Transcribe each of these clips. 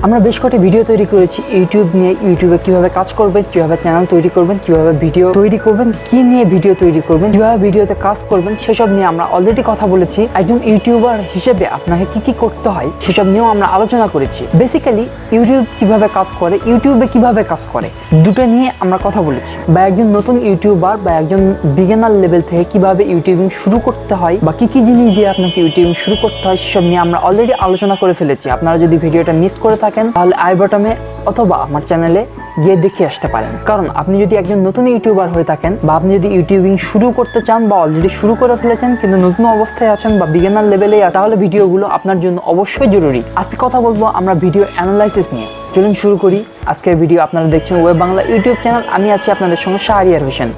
আমরা বেশ কয়েকটি ভিডিও তৈরি করেছি ইউটিউব নিয়ে, ইউটিউবে কিভাবে কাজ করবেন, কিভাবে চ্যানেল তৈরি করবেন, কিভাবে ভিডিও তৈরি করবেন, কি নিয়ে ভিডিও তৈরি করবেন, কিভাবে ভিডিওতে কাজ করবেন, সেসব নিয়ে আমরা অলরেডি কথা বলেছি। একজন ইউটিউবার হিসেবে আপনাকে কি কি করতে হয় সেসব নিয়েও আমরা আলোচনা করেছি। বেসিক্যালি ইউটিউব কিভাবে কাজ করে, ইউটিউবে কিভাবে কাজ করে, দুটো নিয়ে আমরা কথা বলেছি। বা একজন নতুন ইউটিউবার বা একজন বিগিনার লেভেল থেকে কিভাবে ইউটিউবিং শুরু করতে হয় বা কি কি জিনিস দিয়ে আপনাকে ইউটিউবিং শুরু করতে হয় সেসব নিয়ে আমরা অলরেডি আলোচনা করে ফেলেছি। আপনারা যদি ভিডিওটা মিস করে থাকেন তাহলে আই বাটনে অথবা আমার চ্যানেলে গিয়ে দেখে আসতে পারেন। কারণ আপনি যদি একজন নতুন ইউটিউবার হয়ে থাকেন বা আপনি যদি ইউটিউবিং শুরু করতে চান বা অলরেডি শুরু করে ফেলেছেন কিন্তু নতুন অবস্থায় আছেন বা বিগিনার লেভেলে, তাহলে ভিডিওগুলো আপনার জন্য অবশ্যই জরুরি। আজকে কথা বলবো আমরা ভিডিও অ্যানালাইসিস নিয়ে। চলুন শুরু করি আজকের ভিডিও। আপনারা দেখছেন ওয়েব বাংলা ইউটিউব চ্যানেল। আমি আছি আপনাদের সঙ্গে শাহরিয়ার হোসেন।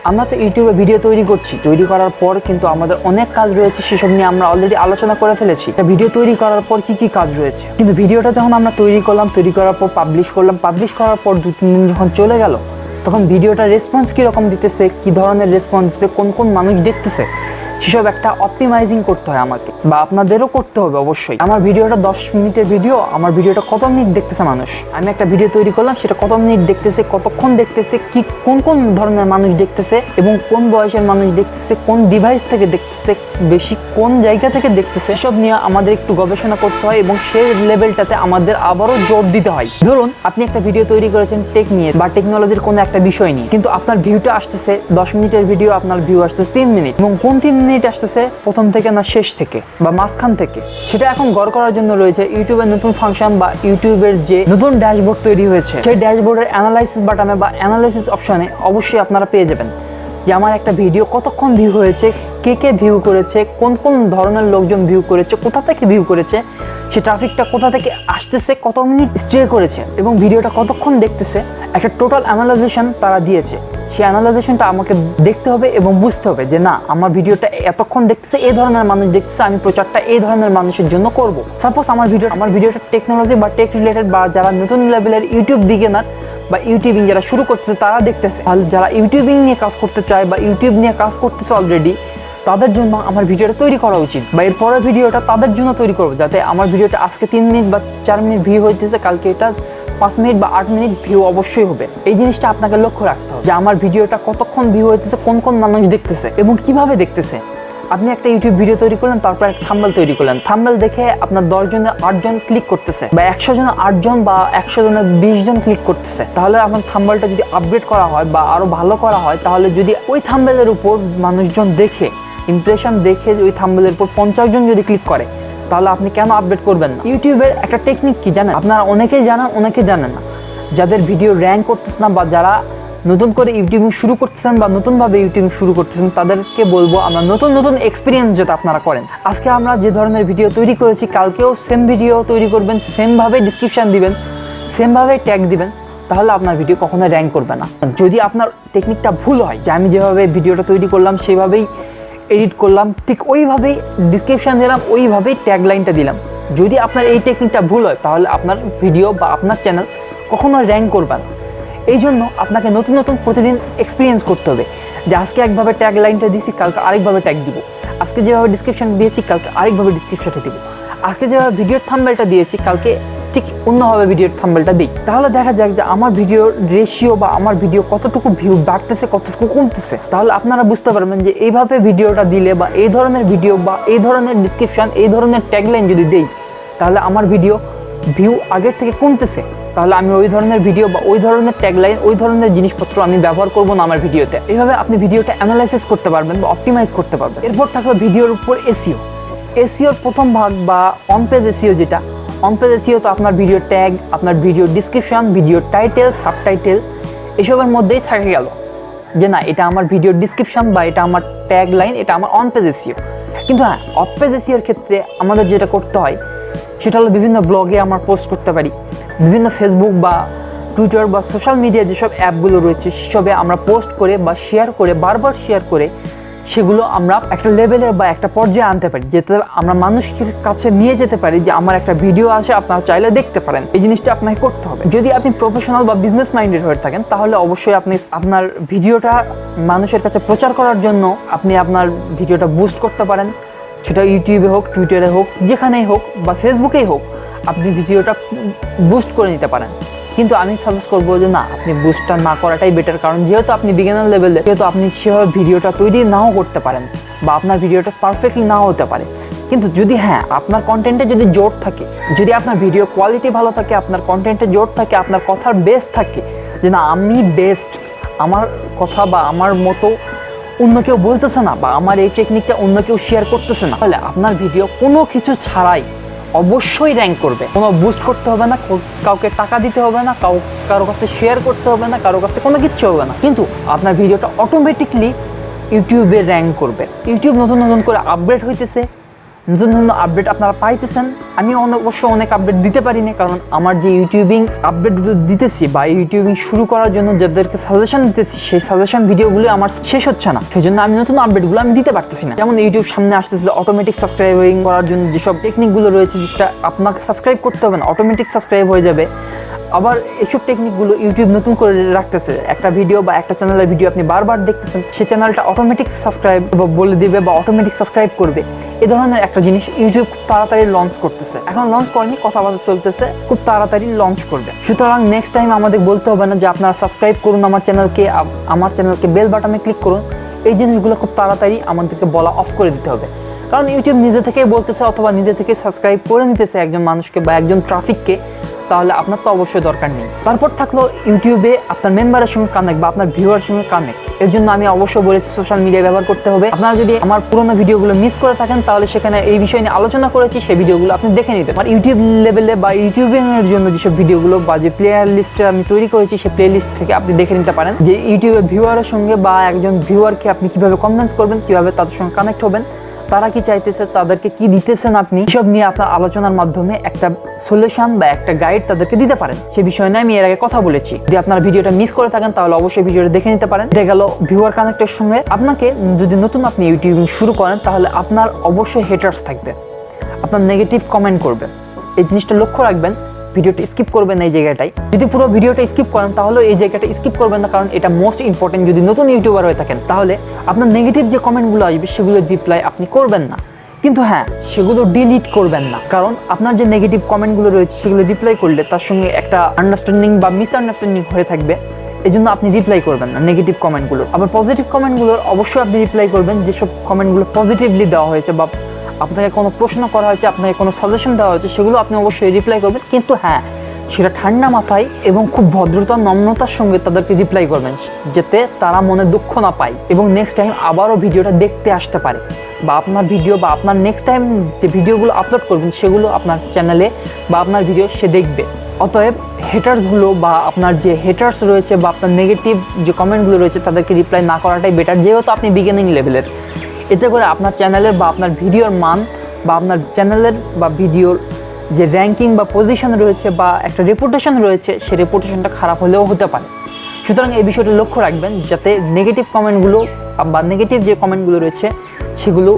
আমরা তো ইউটিউবে ভিডিও তৈরি করছি, তৈরি করার পর কিন্তু আমাদের অনেক কাজ রয়েছে, সেসব নিয়ে আমরা অলরেডি আলোচনা করে ফেলেছি। ভিডিও তৈরি করার পর কি কি কাজ রয়েছে, কিন্তু ভিডিওটা যখন আমরা তৈরি করলাম, তৈরি করার পর পাবলিশ করলাম, পাবলিশ করার পর 2-3 দিন যখন চলে গেল, তখন ভিডিওটার রেসপন্স কীরকম দিতেছে, কী ধরনের রেসপন্স দিতেছে, কোন কোন মানুষ দেখতেছে, সেসব একটা অপটিমাইজিং করতে হয় আমাকে বা আপনাদেরও করতে হবে অবশ্যই। আমার ভিডিওটা 10 মিনিটের ভিডিও, আমার ভিডিওটা কত মিনিট দেখতেছে মানুষ, আমি একটা ভিডিও তৈরি করলাম সেটা কত মিনিট দেখতেছে, কতক্ষণ দেখতেছে, কি কোন কোন ধরনের মানুষ দেখতেছে এবং কোন বয়সের মানুষ দেখতেছে, কোন ডিভাইস থেকে দেখতেছে, বেশি কোন জায়গা থেকে দেখতেছে, সব নিয়ে আমাদের একটু গবেষণা করতে হয় এবং সেই লেভেলটাতে আমাদের আবারও জোর দিতে হয়। ধরুন আপনি একটা ভিডিও তৈরি করেছেন টেক নিয়ে বা টেকনোলজির কোনো একটা বিষয় নিয়ে, কিন্তু আপনার ভিউটা আসতেছে 10 মিনিটের ভিডিও, আপনার ভিউ আসতেছে 3 মিনিট, এবং কোন 3 মিনিট আসতেছে প্রথম থেকে না শেষ থেকে বা মাঝখান থেকে, সেটা এখন গড় করার জন্য রয়েছে ইউটিউবের নতুন ফাংশন বা ইউটিউবের যে নতুন ড্যাশবোর্ড তৈরি হয়েছে, সেই ড্যাশবোর্ডের অ্যানালাইসিস বাটনে বা অ্যানালাইসিস অপশনে অবশ্যই আপনারা পেয়ে যাবেন যে আমার একটা ভিডিও কতক্ষণ ভিউ হয়েছে, কে কে ভিউ করেছে, কোন কোন ধরনের লোকজন ভিউ করেছে, কোথা থেকে ভিউ করেছে, সে ট্রাফিকটা কোথা থেকে আসতেছে, কত মিনিট স্টে করেছে এবং ভিডিওটা কতক্ষণ দেখতেছে, একটা টোটাল অ্যানালাইজেশন তারা দিয়েছে। সেই অ্যানালাইজেশনটা আমাকে দেখতে হবে এবং বুঝতে হবে যে না, আমার ভিডিওটা এতক্ষণ দেখতেছে, এই ধরনের মানুষ দেখতেছে, আমি প্রচারটা এই ধরনের মানুষের জন্য করব। সাপোজ আমার ভিডিওটা টেকনোলজি বা টেক রিলেটেড বা যারা নতুন লেভেলের ইউটিউব বিগিনার বা ইউটিউবিং যারা শুরু করতেছে তারা দেখতেছে, আর যারা ইউটিউবিং নিয়ে কাজ করতে চায় বা ইউটিউব নিয়ে কাজ করতেছে অলরেডি, তাদের জন্য আমার ভিডিওটা তৈরি করা উচিত বা এর পরের ভিডিওটা তাদের জন্য তৈরি করবো, যাতে আমার ভিডিওটা আজকে 3 মিনিট বা 4 মিনিট ভিউ হইতেছে, কালকে এটা 5 মিনিট বা 8 মিনিট ভিউ অবশ্যই হবে। এই জিনিসটা আপনাকে লক্ষ্য রাখতে হবে যে আমার ভিডিওটা কতক্ষণ ভিউ হইতেছে, কোন কোন মানুষ দেখতেছে এবং কিভাবে দেখতেছে। আপনি একটা ইউটিউব ভিডিও তৈরি করলেন, তারপর একটা থাম্বনেল তৈরি করলেন, থাম্বনেল দেখে আপনার 10 জনে 8 জন ক্লিক করতেছে বা 100 জনে 8 জন বা 100 জনে 20 জন ক্লিক করতেছে, তাহলে আমার থাম্বনেলটা যদি আপগ্রেড করা হয় বা আরো ভালো করা হয়, তাহলে যদি ওই থাম্বনেলের উপর মানুষজন দেখে ইমপ্রেশন দেখে ওই থাম্বনেলের উপর 50 জন যদি ক্লিক করে, তাহলে আপনি কেন আপডেট করবেন না? ইউটিউবের একটা টেকনিক কি জানেন? আপনারা অনেকেই জানেন, অনেকে জানেন না। যাদের ভিডিও র্যাঙ্ক করতেছে না বা যারা নতুন করে ইউটিউবিং শুরু করতেছেন বা নতুনভাবে ইউটিউবিং শুরু করতেছেন, তাদেরকে বলবো আমরা নতুন এক্সপিরিয়েন্স যাতে আপনারা করেন। আজকে আমরা যে ধরনের ভিডিও তৈরি করেছি, কালকেও সেম ভিডিও তৈরি করবেন, সেমভাবে ডিসক্রিপশান দিবেন, সেমভাবে ট্যাগ দিবেন, তাহলে আপনার ভিডিও কখনোই র্যাঙ্ক করবে না। যদি আপনার টেকনিকটা ভুল হয়, যে আমি যেভাবে ভিডিওটা তৈরি করলাম সেভাবেই এডিট করলাম, ঠিক ওইভাবেই ডিসক্রিপশান দিলাম, ওইভাবেই ট্যাগ লাইনটা দিলাম, যদি আপনার এই টেকনিকটা ভুল হয়, তাহলে আপনার ভিডিও বা আপনার চ্যানেল কখনো র্যাঙ্ক করবে না। এই জন্য আপনাকে নতুন প্রতিদিন এক্সপিরিয়েন্স করতে হবে যে আজকে একভাবে ট্যাগ লাইনটা দিয়েছি, কালকে আরেকভাবে ট্যাগ দিব, আজকে যেভাবে ডিসক্রিপশান দিয়েছি কালকে আরেকভাবে ডিসক্রিপশানটা দিব, আজকে যেভাবে ভিডিওর থাম্বনেলটা দিয়েছি কালকে ঠিক অন্যভাবে ভিডিওর থাম্বনেলটা দিই। তাহলে দেখা যাক যে আমার ভিডিওর রেশিও বা আমার ভিডিও কতটুকু ভিউ বাড়তেছে, কতটুকু কমতেছে। তাহলে আপনারা বুঝতে পারবেন যে এইভাবে ভিডিওটা দিলে বা এই ধরনের ভিডিও বা এই ধরনের ডিসক্রিপশান, এই ধরনের ট্যাগলাইন যদি দেই, তাহলে আমার ভিডিও ভিউ আগের থেকে কমতেছে, তাহলে আমি ওই ধরনের ভিডিও বা ওই ধরনের ট্যাগলাইন, ওই ধরনের জিনিসপত্র আমি ব্যবহার করবো না আমার ভিডিওতে। এইভাবে আপনি ভিডিওটা অ্যানালাইসিস করতে পারবেন বা অপটিমাইজ করতে পারবেন। এরপর থাকবে ভিডিওর উপর এসইও। এসইওর প্রথম ভাগ বা অন পেজ এসইও, যেটা অন পেজ এসইও তো আপনার ভিডিও ট্যাগ, আপনার video description, video title, subtitle এসবের মধ্যেই থাকে গেল যে না, এটা আমার ভিডিও ডিসক্রিপশন বা এটা আমার ট্যাগ লাইন, এটা আমার অন পেজ এসইও। কিন্তু হ্যাঁ, অফ পেজ এসইওর ক্ষেত্রে আমাদের যেটা করতে হয় সেটা হলো বিভিন্ন ব্লগে আমরা পোস্ট করতে পারি, বিভিন্ন ফেসবুক বা টুইটার বা সোশ্যাল মিডিয়া যেসব অ্যাপগুলো রয়েছে সেসবে আমরা পোস্ট করে বা শেয়ার করে, বারবার শেয়ার করে সেগুলো আমরা একটা লেভেলে বা একটা পর্যায়ে আনতে পারি, যেটা আমরা মানুষের কাছে নিয়ে যেতে পারি যে আমার একটা ভিডিও আছে, আপনারা চাইলে দেখতে পারেন। এই জিনিসটা আপনাকে করতে হবে। যদি আপনি প্রফেশনাল বা বিজনেস মাইন্ডেড হয়ে থাকেন, তাহলে অবশ্যই আপনি আপনার ভিডিওটা মানুষের কাছে প্রচার করার জন্য আপনি আপনার ভিডিওটা বুস্ট করতে পারেন, সেটা ইউটিউবে হোক, টুইটারে হোক, যেখানেই হোক বা ফেসবুকেই হোক, আপনি ভিডিওটা বুস্ট করে নিতে পারেন। কিন্তু আমি সাজেস্ট করবো যে না, আপনি বুস্টটা না করাটাই বেটার, কারণ যেহেতু আপনি বিগিনার লেভেলে, যেহেতু আপনি সেভাবে ভিডিওটা তৈরি নাও করতে পারেন বা আপনার ভিডিওটা পারফেক্টলি নাও হতে পারে। কিন্তু যদি হ্যাঁ, আপনার কন্টেন্টে যদি জোর থাকে, যদি আপনার ভিডিও কোয়ালিটি ভালো থাকে, আপনার কন্টেন্টে জোর থাকে, আপনার কথার বেস থাকে যে না আমি বেস্ট, আমার কথা বা আমার মতো অন্য কেউ বলতেছে না, বা আমার এই টেকনিকটা অন্য কেউ শেয়ার করতেছে না, তাহলে আপনার ভিডিও কোনো কিছু ছাড়াই অবশ্যই র্যাঙ্ক করবে। কোনো বুস্ট করতে হবে না, কাউকে টাকা দিতে হবে না, কারো কাছে শেয়ার করতে হবে না, কারো কাছে কোনো কিচ্ছু হবে না, কিন্তু আপনার ভিডিওটা অটোমেটিকলি ইউটিউবে র্যাঙ্ক করবে। ইউটিউব নতুন নতুন করে আপগ্রেড হইতেছে, নতুন নতুন আপডেট আপনারা পাইতেছেন। আমি অবশ্য অনেক আপডেট দিতে পারি না, কারণ আমার যে ইউটিউবিং আপডেটগুলো দিতেছি বা ইউটিউবিং শুরু করার জন্য যাদেরকে সাজেশন দিতেছি, সেই সাজেশন ভিডিওগুলো আমার শেষ হচ্ছে না, সেই জন্য আমি নতুন আপডেটগুলো আমি দিতে পারতেছি না। যেমন ইউটিউব সামনে আসতেছে অটোমেটিক সাবস্ক্রাইবিং করার জন্য যেসব টেকনিকগুলো রয়েছে, যেটা আপনাকে সাবস্ক্রাইব করতে হবে না, অটোমেটিক সাবস্ক্রাইব হয়ে যাবে। আবার এইসব টেকনিকগুলো ইউটিউব নতুন করে রাখতেছে। একটা ভিডিও বা একটা চ্যানেলের ভিডিও আপনি বারবার দেখতেছেন, সেই চ্যানেলটা অটোমেটিক সাবস্ক্রাইব বলে দিবে বা অটোমেটিক সাবস্ক্রাইব করবে। এই ধরনের একটা জিনিস ইউটিউব খুব তাড়াতাড়ি লঞ্চ করতেছে। এখন লঞ্চ করেনি, কথাবার্তা চলতেছে, খুব তাড়াতাড়ি লঞ্চ করবে। সুতরাং নেক্সট টাইম আমাদের বলতে হবে না যে আপনারা সাবস্ক্রাইব করুন আমার চ্যানেলকে বেল বাটনে ক্লিক করুন। এই জিনিসগুলো খুব তাড়াতাড়ি আমাদেরকে বলা অফ করে দিতে হবে, কারণ ইউটিউব নিজে থেকেই বলতেছে অথবা নিজে থেকে সাবস্ক্রাইব করে নিতেছে একজন মানুষকে বা একজন ট্রাফিককে, তাহলে আপনার তো অবশ্যই দরকার নেই। তারপর থাকলো ইউটিউবে আপনার মেম্বারের সঙ্গে কানেক্ট বা আপনার ভিউয়ারের সঙ্গে কানেক্ট। এর জন্য আমি অবশ্যই বলেছি সোশ্যাল মিডিয়া ব্যবহার করতে হবে। আপনারা যদি আমার পুরোনো ভিডিওগুলো মিস করে থাকেন, তাহলে সেখানে এই বিষয় নিয়ে আলোচনা করেছি, সেই ভিডিওগুলো আপনি দেখে নিতে পারেন। ইউটিউব লেভেলে বা ইউটিউবের জন্য যেসব ভিডিওগুলো বা যে প্লেয়ার লিস্টে আমি তৈরি করেছি, সেই প্লে লিস্ট থেকে আপনি দেখে নিতে পারেন যে ইউটিউবে ভিউয়ারের সঙ্গে বা একজন ভিউয়ারকে আপনি কিভাবে কনভিন্স করবেন, কিভাবে তাদের সঙ্গে কানেক্ট হবেন, তারা কি চাইতেছে, তাদেরকে কি দিতেছেন আপনি, এসব নিয়ে আপনার আলোচনার মাধ্যমে একটা সলিউশন বা একটা গাইড তাদেরকে দিতে পারেন। সে বিষয় নিয়ে আমি এর আগে কথা বলেছি। যদি আপনারা ভিডিওটা মিস করে থাকেন, তাহলে অবশ্যই ভিডিওটা দেখে নিতে পারেন। এটা গেল ভিউয়ার কানেক্টের সঙ্গে। আপনাকে যদি নতুন আপনি ইউটিউবিং শুরু করেন, তাহলে আপনার অবশ্যই হেটার্স থাকবে, আপনার নেগেটিভ কমেন্ট করবে। এই জিনিসটা লক্ষ্য রাখবেন, ভিডিওটা স্কিপ করবেন এই জায়গাটায়। যদি পুরো ভিডিওটা স্কিপ করেন, তাহলে এই জায়গাটা স্কিপ করবেন না, কারণ এটা মোস্ট ইম্পর্টেন্ট। যদি নতুন ইউটিউবার হয়ে থাকেন, তাহলে আপনার নেগেটিভ যে কমেন্টগুলো আসবে, সেগুলোর রিপ্লাই আপনি করবেন না, কিন্তু হ্যাঁ, সেগুলো ডিলিট করবেন না, কারণ আপনার যে নেগেটিভ কমেন্টগুলো রয়েছে, সেগুলো রিপ্লাই করলে তার সঙ্গে একটা আন্ডারস্ট্যান্ডিং বা মিসআন্ডারস্ট্যান্ডিং হয়ে থাকবে। এই জন্য আপনি রিপ্লাই করবেন না নেগেটিভ কমেন্টগুলো। আবার পজিটিভ কমেন্টগুলোর অবশ্যই আপনি রিপ্লাই করবেন, যেসব কমেন্টগুলো পজিটিভলি দেওয়া হয়েছে বা আপনাকে কোনো প্রশ্ন করা হয়েছে, আপনাকে কোনো সাজেশন দেওয়া হয়েছে, সেগুলো আপনি অবশ্যই রিপ্লাই করবেন। কিন্তু হ্যাঁ, সেটা ঠান্ডা মাথায় এবং খুব ভদ্রতা, নম্রতার সঙ্গে তাদেরকে রিপ্লাই করবেন, যাতে তারা মনে দুঃখ না পায় এবং নেক্সট টাইম আবারও ভিডিওটা দেখতে আসতে পারে, বা আপনার ভিডিও বা আপনার নেক্সট টাইম যে ভিডিওগুলো আপলোড করবেন, সেগুলো আপনার চ্যানেলে বা আপনার ভিডিও সে দেখবে। অতএব হেটার্সগুলো বা আপনার যে হেটার্স রয়েছে বা আপনার নেগেটিভ যে কমেন্টগুলো রয়েছে, তাদেরকে রিপ্লাই না করাটাই বেটার, যেহেতু আপনি বিগিনিং লেভেলের। এতে করে আপনার চ্যানেলের বা আপনার ভিডিওর মান বা আপনার চ্যানেলের বা ভিডিওর যে র্যাঙ্কিং বা পজিশন রয়েছে বা একটা রেপুটেশন রয়েছে, সেই রেপুটেশনটা খারাপ হলেও হতে পারে। সুতরাং এই বিষয়টা লক্ষ্য রাখবেন, যাতে নেগেটিভ কমেন্টগুলো বা নেগেটিভ যে কমেন্টগুলো রয়েছে, সেগুলো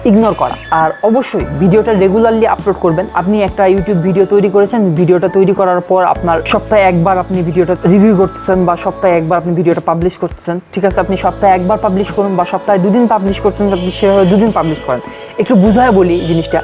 ইগনোর করা। আর অবশ্যই ভিডিওটা রেগুলারলি আপলোড করবেন। আপনি একটা ইউটিউব ভিডিও তৈরি করেছেন, ভিডিওটা তৈরি করার পর আপনার সপ্তাহে একবার আপনি ভিডিওটা রিভিউ করতেছেন বা সপ্তাহে একবার আপনি ভিডিওটা পাবলিশ করতেছেন, ঠিক আছে, আপনি সপ্তাহে একবার পাবলিশ করুন বা সপ্তাহে 2 দিন পাবলিশ করতেন, আপনি সেভাবে 2 দিন পাবলিশ করেন। একটু বুঝায় বলি এই জিনিসটা,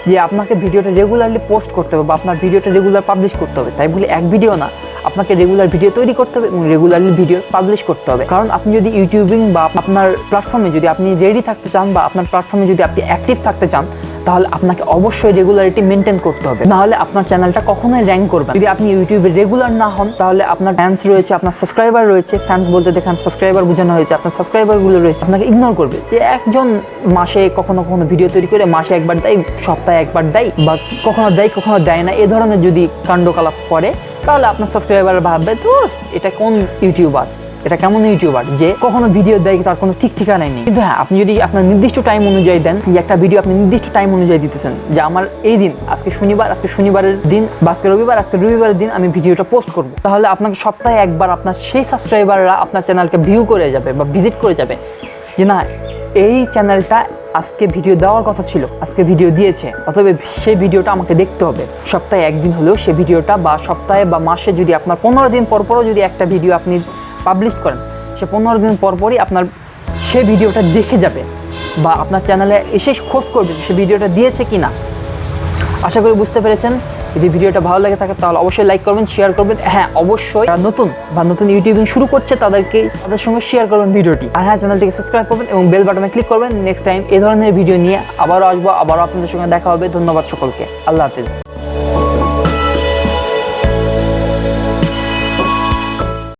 যে আপনাকে ভিডিওটা রেগুলারলি পোস্ট করতে হবে বা আপনার ভিডিওটা রেগুলার পাবলিশ করতে হবে। তাই বলে এক ভিডিও না, আপনাকে রেগুলার ভিডিও তৈরি করতে হবে এবং রেগুলারলি ভিডিও পাবলিশ করতে হবে। কারণ আপনি যদি ইউটিউবিং বা আপনার প্ল্যাটফর্মে যদি আপনি রেডি থাকতে চান বা আপনার প্ল্যাটফর্মে যদি আপনি অ্যাক্টিভ থাকতে চান, তাহলে আপনাকে অবশ্যই রেগুলারিটি মেনটেন করতে হবে, নাহলে আপনার চ্যানেলটা কখনোই র্যাঙ্ক করবে। যদি আপনি ইউটিউবে রেগুলার না হন, তাহলে আপনার ফ্যান্স রয়েছে, আপনার সাবস্ক্রাইবার রয়েছে, ফ্যান্স বলতে দেখেন সাবস্ক্রাইবার বোঝানো হয়েছে, আপনার সাবস্ক্রাইবারগুলো রয়েছে, আপনাকে ইগনোর করবে। যে একজন মাসে কখনো কখনো ভিডিও তৈরি করে মাসে একবার দেয়, সপ্তাহে একবার দেয়, বা কখনো দেয় কখনো দেয় না, এ ধরনের যদি কাণ্ডকলাপ করে, তাহলে আপনার সাবস্ক্রাইবার ভাববে তো এটা কোন ইউটিউবার, এটা কেমন ইউটিউবার যে কখনো ভিডিও দেয়, তার কোনো ঠিক ঠিকানাই নেই। কিন্তু হ্যাঁ, আপনি যদি আপনার নির্দিষ্ট টাইম অনুযায়ী দেন, যে একটা ভিডিও আপনি নির্দিষ্ট টাইম অনুযায়ী দিতেছেন, যে আমার এই দিন, আজকে শনিবার, আজকে শনিবারের দিন, বা আজকে রবিবার, আজকে রবিবারের দিন আমি ভিডিওটা পোস্ট করব, তাহলে আপনাকে সপ্তাহে একবার আপনার সেই সাবস্ক্রাইবাররা আপনার চ্যানেলকে ভিউ করে যাবে বা ভিজিট করে যাবে, যে না, এই চ্যানেলটা আজকে ভিডিও দেওয়ার কথা ছিল, আজকে ভিডিও দিয়েছে, অতএব সেই ভিডিওটা আমাকে দেখতে হবে। সপ্তাহে একদিন হলেও সেই ভিডিওটা, বা সপ্তাহে বা মাসে যদি আপনার 15 দিন পরপরও যদি একটা ভিডিও আপনি পাবলিশ করেন, সে 15 দিন পরপরই আপনার সেই ভিডিওটা দেখে যাবে বা আপনার চ্যানেলে এসে খোঁজ করবে সে ভিডিওটা দিয়েছে কি না। আশা করি বুঝতে পেরেছেন। যদি ভিডিওটা ভালো লাগে থাকে তাহলে অবশ্যই লাইক করবেন, শেয়ার করবেন। হ্যাঁ, অবশ্যই যারা নতুন ইউটিউবিং শুরু করছে তাদের সঙ্গে শেয়ার করবেন ভিডিওটি। আর হ্যাঁ, চ্যানেলটিকে সাবস্ক্রাইব করবেন এবং বেল বাটনে ক্লিক করবেন। নেক্সট টাইম এই ধরনের ভিডিও নিয়ে আবারও আসবো, আবারও আপনাদের সঙ্গে দেখা হবে। ধন্যবাদ সকলকে। আল্লাহ হাফিজ।